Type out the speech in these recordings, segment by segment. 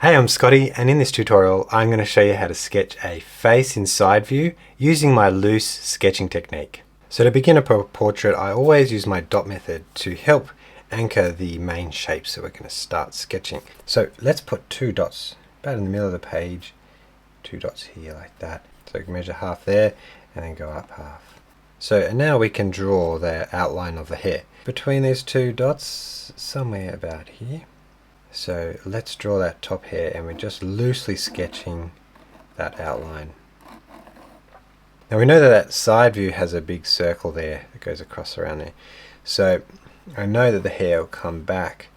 Hey, I'm Scotty, and in this tutorial I'm going to show you how to sketch a face in side view using my loose sketching technique. So to begin a portrait, I always use my dot method to help anchor the main shape, so we're going to start sketching. So let's put 2 dots about in the middle of the page, 2 dots here like that. So we can measure half there and then go up half. So now we can draw the outline of the hair. Between these 2 dots, somewhere about here. So let's draw that top hair, and we're just loosely sketching that outline. Now we know that side view has a big circle there that goes across around there. So I know that the hair will come back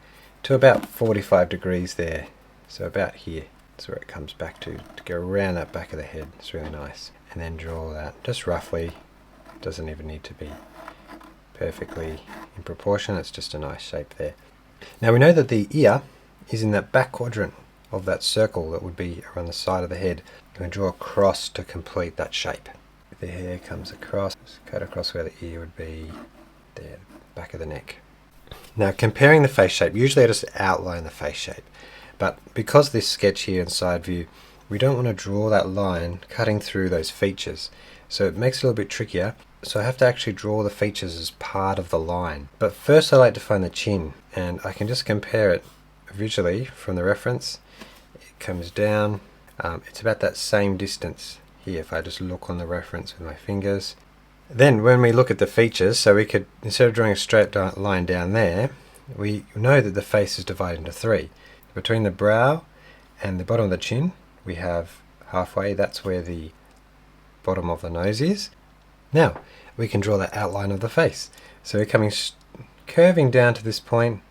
to about 45 degrees there. So about here. That's where it comes back to go around that back of the head. It's really nice. And then draw that just roughly. It doesn't even need to be perfectly in proportion. It's just a nice shape there. Now we know that the ear is in that back quadrant of that circle that would be around the side of the head. I'm going to draw across to complete that shape. The hair comes across, cut across where the ear would be, there, back of the neck. Now comparing the face shape, usually I just outline the face shape, but because this sketch here in side view, we don't want to draw that line cutting through those features, so it makes it a little bit trickier. So I have to actually draw the features as part of the line. But first I like to find the chin, and I can just compare it visually from the reference. It comes down, it's about that same distance here if I just look on the reference with my fingers. Then when we look at the features, so we could, instead of drawing a straight line down there, we know that the face is divided into 3. Between the brow and the bottom of the chin we have halfway, that's where the bottom of the nose is. Now we can draw that outline of the face. So we're coming curving down to this point.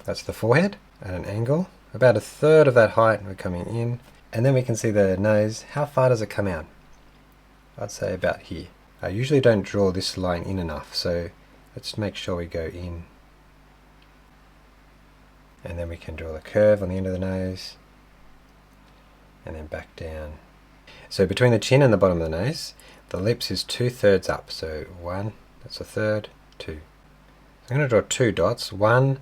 That's the forehead at an angle. About 1/3 of that height we're coming in. And then we can see the nose. How far does it come out? I'd say about here. I usually don't draw this line in enough, so let's make sure we go in. And then we can draw the curve on the end of the nose. And then back down. So between the chin and the bottom of the nose, the lips is 2/3 up. So 1, that's 1/3, 2. So I'm going to draw 2 dots. 1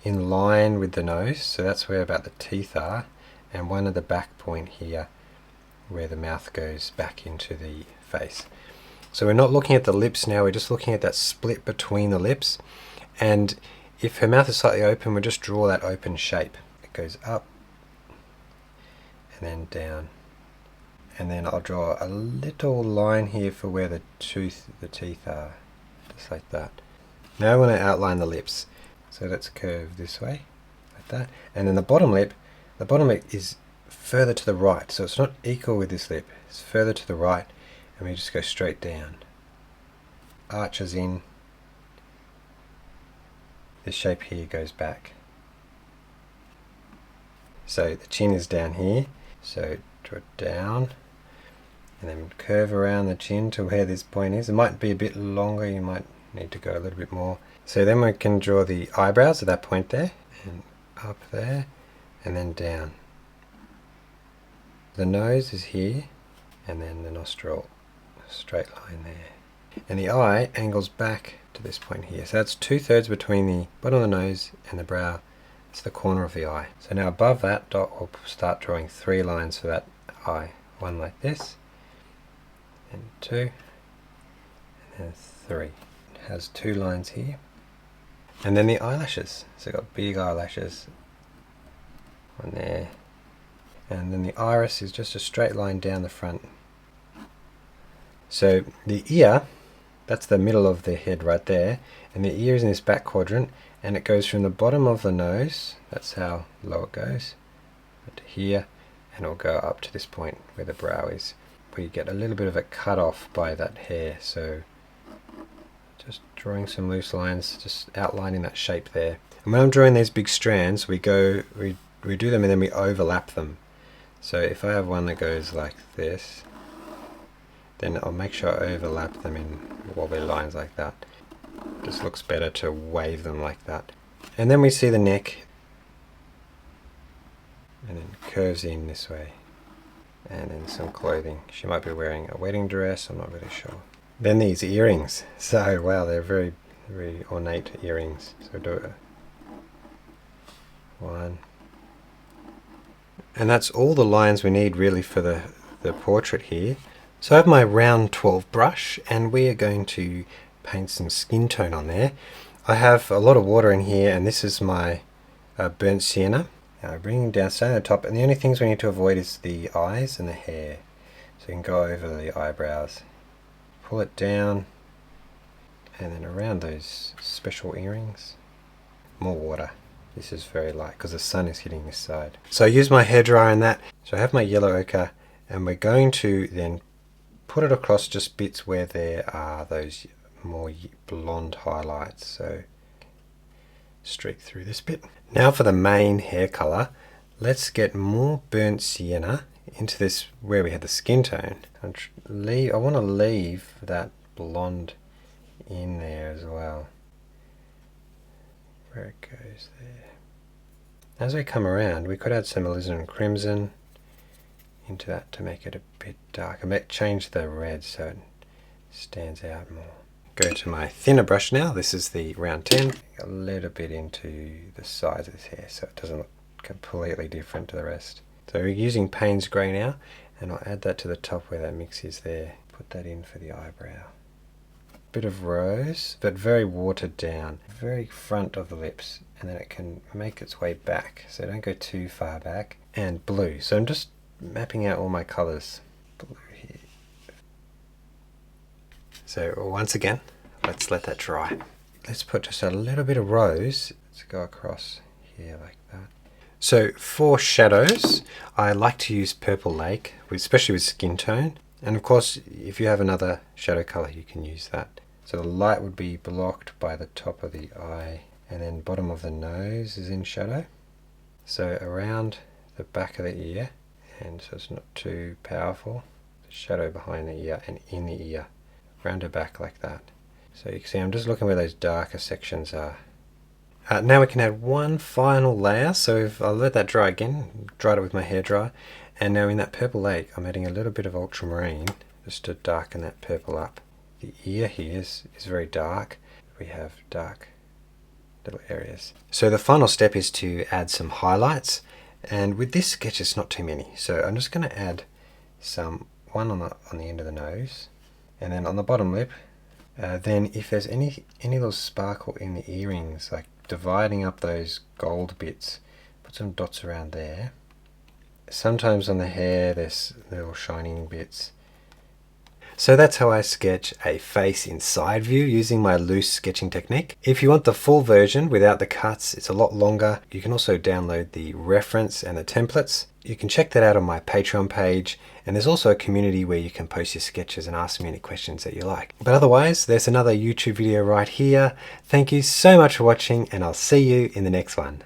in line with the nose, so that's where about the teeth are, and 1 at the back point here where the mouth goes back into the face. So we're not looking at the lips now, we're just looking at that split between the lips, and if her mouth is slightly open, we'll just draw that open shape. It goes up and then down, and then I'll draw a little line here for where the teeth are, just like that. Now I want to outline the lips. So let's curve this way, like that. And then the bottom lip is further to the right. So it's not equal with this lip. It's further to the right, and we just go straight down. Arches in. This shape here goes back. So the chin is down here. So draw it down, and then curve around the chin to where this point is. It might be a bit longer. You might need to go a little bit more. So then we can draw the eyebrows at that point there, and up there, and then down. The nose is here, and then the nostril, straight line there. And the eye angles back to this point here. So that's 2/3 between the bottom of the nose and the brow. It's the corner of the eye. So now above that dot we'll start drawing 3 lines for that eye. 1 like this, and 2, and then 3. It has 2 lines here. And then the eyelashes. So we've got big eyelashes. 1 there. And then the iris is just a straight line down the front. So the ear, that's the middle of the head right there. And the ear is in this back quadrant. And it goes from the bottom of the nose, that's how low it goes, to here. And it'll go up to this point where the brow is. We get a little bit of a cut off by that hair. So just drawing some loose lines, just outlining that shape there. And when I'm drawing these big strands, we do them and then we overlap them. So if I have one that goes like this, then I'll make sure I overlap them in wobbly lines like that. Just looks better to wave them like that. And then we see the neck, and then curves in this way. And then some clothing. She might be wearing a wedding dress, I'm not really sure. Then these earrings. So wow, they're very, very ornate earrings. So do it. 1, And that's all the lines we need really for the portrait here. So I have my round 12 brush and we are going to paint some skin tone on there. I have a lot of water in here and this is my burnt sienna. Now bringing down, starting at the top, and the only things we need to avoid is the eyes and the hair. So you can go over the eyebrows, pull it down, and then around those special earrings. More water. This is very light because the sun is hitting this side. So I use my hairdryer in that. So I have my yellow ochre and we're going to then put it across just bits where there are those more blonde highlights. So streak through this bit. Now for the main hair color, let's get more burnt sienna into this where we had the skin tone. I want to leave that blonde in there as well. Where it goes there. As we come around, we could add some alizarin crimson into that to make it a bit darker. Might change the red so it stands out more. Go to my thinner brush now. This is the round 10. A little bit into the sides of this hair so it doesn't look completely different to the rest. So we're using Payne's Grey now, and I'll add that to the top where that mix is there. Put that in for the eyebrow. Bit of rose, but very watered down. Very front of the lips, and then it can make its way back. So don't go too far back. And blue. So I'm just mapping out all my colors. Blue here. So once again, let's let that dry. Let's put just a little bit of rose to go across here like that. So for shadows, I like to use Purple Lake, especially with skin tone. And of course, if you have another shadow color, you can use that. So the light would be blocked by the top of the eye, and then bottom of the nose is in shadow. So around the back of the ear, and so it's not too powerful. The shadow behind the ear and in the ear, around the back like that. So you can see I'm just looking where those darker sections are. Now we can add one final layer. So if I'll let that dry again, dried it with my hairdryer, and now in that Purple Lake I'm adding a little bit of ultramarine just to darken that purple up. The ear here is very dark. We have dark little areas. So the final step is to add some highlights, and with this sketch it's not too many. So I'm just going to add one on the end of the nose, and then on the bottom lip. Then if there's any little sparkle in the earrings, like dividing up those gold bits, put some dots around there. Sometimes on the hair there's little shining bits. So that's how I sketch a face in side view using my loose sketching technique. If you want the full version without the cuts, it's a lot longer. You can also download the reference and the templates. You can check that out on my Patreon page, and there's also a community where you can post your sketches and ask me any questions that you like. But otherwise, there's another YouTube video right here. Thank you so much for watching, and I'll see you in the next one.